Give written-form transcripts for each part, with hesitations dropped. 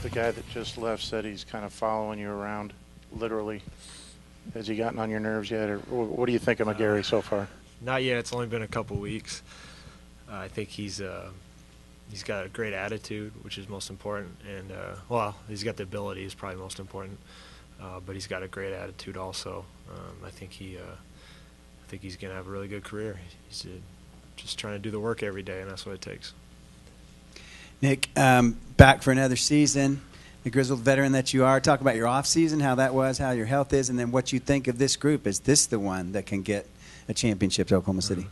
The guy that just left said he's kind of following you around, literally. Has he gotten on your nerves yet, or what do you think of McGarry so far? Not yet. It's only been a couple weeks. I think he's got a great attitude, which is most important, and well, he's got the ability is probably most important, but he's got a great attitude also. I think he's going to have a really good career. He's just trying to do the work every day, and that's what it takes. Nick, back for another season. The grizzled veteran that you are, talk about your off season, how that was, how your health is, and then what you think of this group. Is this the one that can get a championship to Oklahoma City?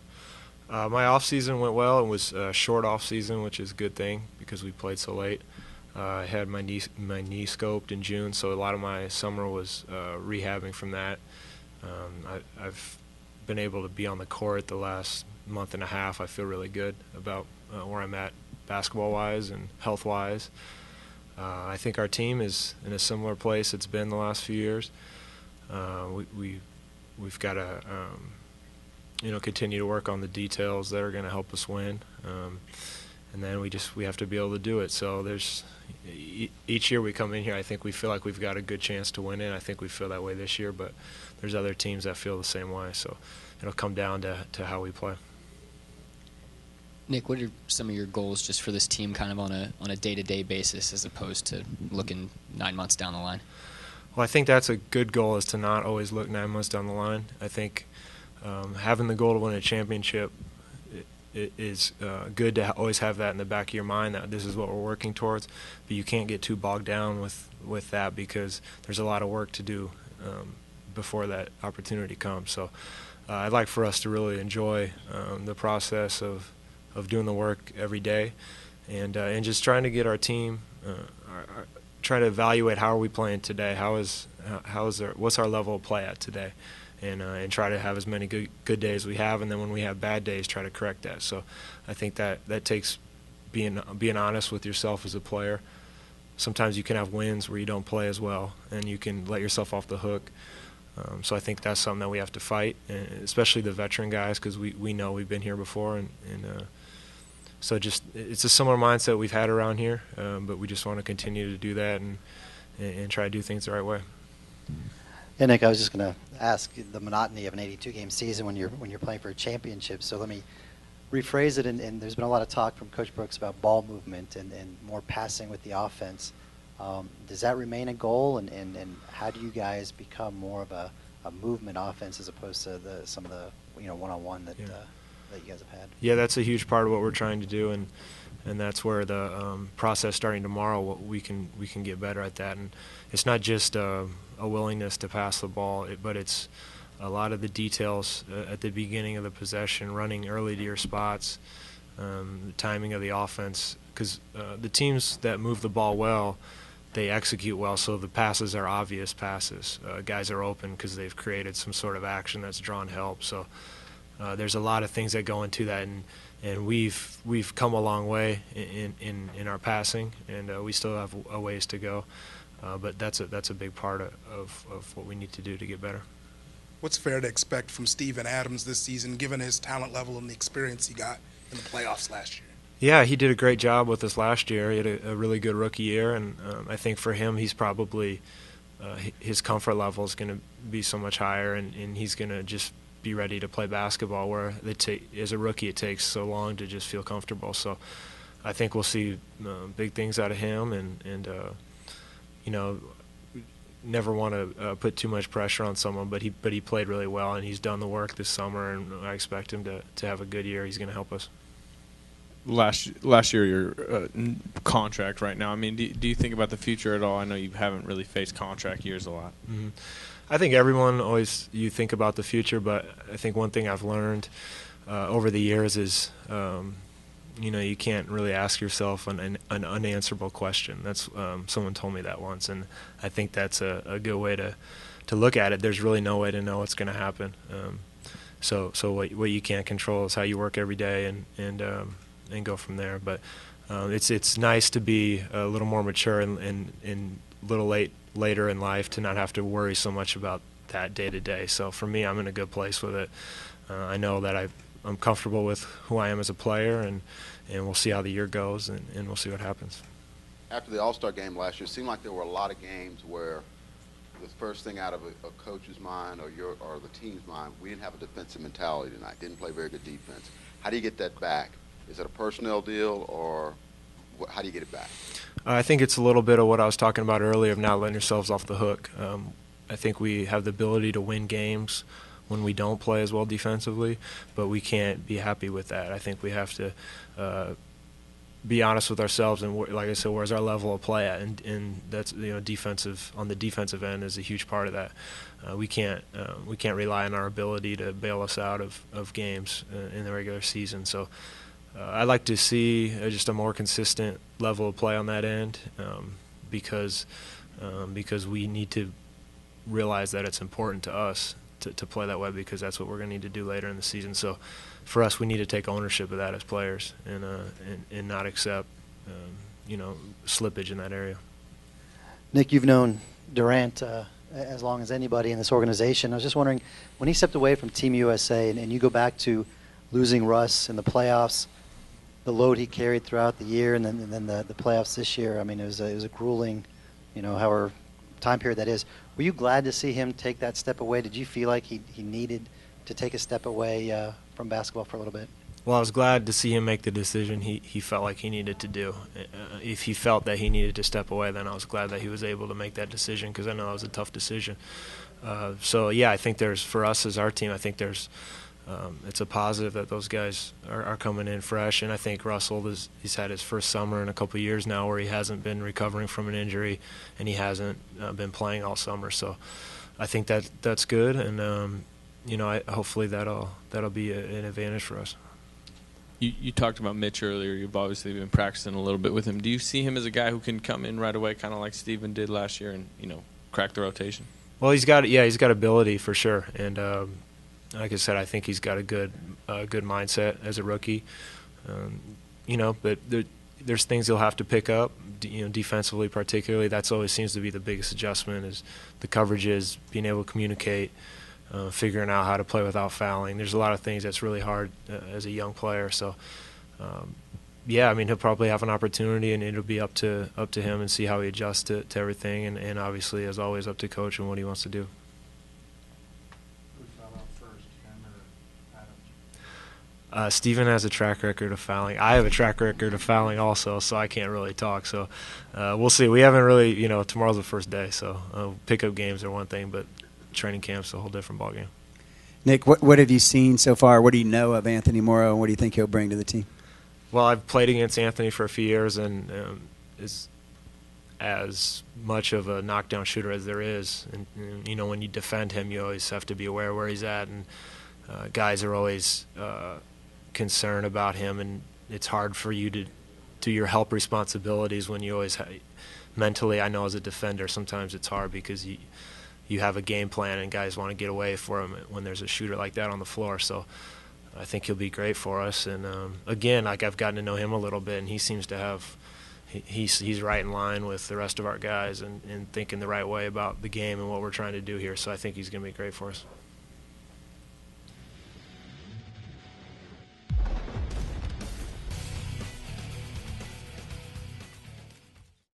My off season went well. It was a short off season, which is a good thing because we played so late. I had my knee scoped in June, so a lot of my summer was rehabbing from that. I've been able to be on the court the last month and a half. I feel really good about where I'm at basketball-wise and health-wise. I think our team is in a similar place it's been the last few years. We've got to continue to work on the details that are going to help us win, and then we have to be able to do it. So each year we come in here, I think we feel like we've got a good chance to win it. I think we feel that way this year, but there's other teams that feel the same way. So it'll come down to how we play. Nick, what are some of your goals just for this team kind of on a day-to-day basis as opposed to looking 9 months down the line? Well, I think that's a good goal, is to not always look 9 months down the line. I think having the goal to win a championship is good to always have that in the back of your mind, that this is what we're working towards. But you can't get too bogged down with that because there's a lot of work to do before that opportunity comes. So I'd like for us to really enjoy the process of doing the work every day, and just trying to get our team, trying to evaluate how are we playing today, what's our level of play at today, and try to have as many good days as we have, and then when we have bad days, try to correct that. So I think that takes being honest with yourself as a player. Sometimes you can have wins where you don't play as well, and you can let yourself off the hook. So I think that's something that we have to fight, and especially the veteran guys, because we know we've been here before, and so it's a similar mindset we've had around here, but we just want to continue to do that and try to do things the right way. Yeah, Nick, I was just going to ask the monotony of an 82-game season when you're playing for a championship. So let me rephrase it, and there's been a lot of talk from Coach Brooks about ball movement and more passing with the offense. Does that remain a goal, and how do you guys become more of a movement offense as opposed to some of the one-on-one that you guys have had? Yeah, that's a huge part of what we're trying to do, and that's where the process starting tomorrow, we can get better at that. And it's not just a willingness to pass the ball, but it's a lot of the details at the beginning of the possession, running early to your spots, the timing of the offense, because the teams that move the ball well, they execute well, so the passes are obvious passes. Guys are open because they've created some sort of action that's drawn help. So there's a lot of things that go into that, and we've come a long way in our passing, and we still have a ways to go. But that's a big part of what we need to do to get better. What's fair to expect from Steven Adams this season, given his talent level and the experience he got in the playoffs last year? Yeah, he did a great job with us last year. He had a really good rookie year, and I think for him, he's probably his comfort level is going to be so much higher, and he's going to just be ready to play basketball, where as a rookie it takes so long to just feel comfortable. So I think we'll see big things out of him, and never want to put too much pressure on someone, but he played really well, and he's done the work this summer, and I expect him to have a good year. He's going to help us. Last year, your contract right now, I mean, do you think about the future at all? I know you haven't really faced contract years a lot. Mm-hmm. I think everyone you think about the future, but I think one thing I've learned over the years is you can't really ask yourself an unanswerable question. That's someone told me that once, and I think that's a good way to look at it. There's really no way to know what's going to happen. So what you can't control is how you work every day, and go from there. But it's nice to be a little more mature and a little later in life to not have to worry so much about that day to day. So for me, I'm in a good place with it. I know that I'm comfortable with who I am as a player, and we'll see how the year goes, and we'll see what happens. after the All-Star game last year, it seemed like there were a lot of games where the first thing out of a coach's mind or the team's mind, we didn't have a defensive mentality tonight, didn't play very good defense. How do you get that back? Is it a personnel deal, or how do you get it back? I think it's a little bit of what I was talking about earlier of not letting yourselves off the hook. I think we have the ability to win games when we don't play as well defensively, but we can't be happy with that. I think we have to be honest with ourselves, and like I said, where's our level of play at? And that's, defensive, on the defensive end is a huge part of that. We can't rely on our ability to bail us out of games in the regular season. So I'd like to see just a more consistent level of play on that end, because we need to realize that it's important to us to play that way, because that's what we're going to need to do later in the season. So for us, we need to take ownership of that as players and not accept slippage in that area. Nick, you've known Durant as long as anybody in this organization. I was just wondering, when he stepped away from Team USA and you go back to losing Russ in the playoffs, the load he carried throughout the year, and then the playoffs this year, I mean, it was a grueling, however time period that is. Were you glad to see him take that step away? Did you feel like he needed to take a step away from basketball for a little bit? Well, I was glad to see him make the decision he felt like he needed to do. If he felt that he needed to step away, then I was glad that he was able to make that decision, because I know that was a tough decision. So, yeah, I think for us as our team, I think it's a positive that those guys are coming in fresh. And I think Russell, he's had his first summer in a couple of years now where he hasn't been recovering from an injury, and he hasn't been playing all summer. So I think that's good, and hopefully that'll be an advantage for us. You talked about Mitch earlier. You've obviously been practicing a little bit with him. Do you see him as a guy who can come in right away, kind of like Steven did last year, and crack the rotation? Well, he's got ability for sure, and like I said, I think he's got a good mindset as a rookie. But there's things he'll have to pick up. Defensively particularly, that's always seems to be the biggest adjustment, is the coverages, being able to communicate, figuring out how to play without fouling. There's a lot of things that's really hard as a young player. So, he'll probably have an opportunity, and it'll be up to him and see how he adjusts to everything, and obviously, as always, up to coach and what he wants to do. Steven has a track record of fouling. I have a track record of fouling also, so I can't really talk. So we'll see. We haven't really, tomorrow's the first day, so pickup games are one thing, but training camp's a whole different ballgame. Nick, what have you seen so far? What do you know of Anthony Morrow, and what do you think he'll bring to the team? Well, I've played against Anthony for a few years, and is as much of a knockdown shooter as there is. And when you defend him, you always have to be aware where he's at, and guys are always concerned about him, and it's hard for you to do your help responsibilities when you always mentally, I know as a defender, sometimes it's hard because you have a game plan and guys want to get away from him when there's a shooter like that on the floor. So I think he'll be great for us. And again, like, I've gotten to know him a little bit, and he seems to have he's right in line with the rest of our guys and thinking the right way about the game and what we're trying to do here. So I think he's going to be great for us.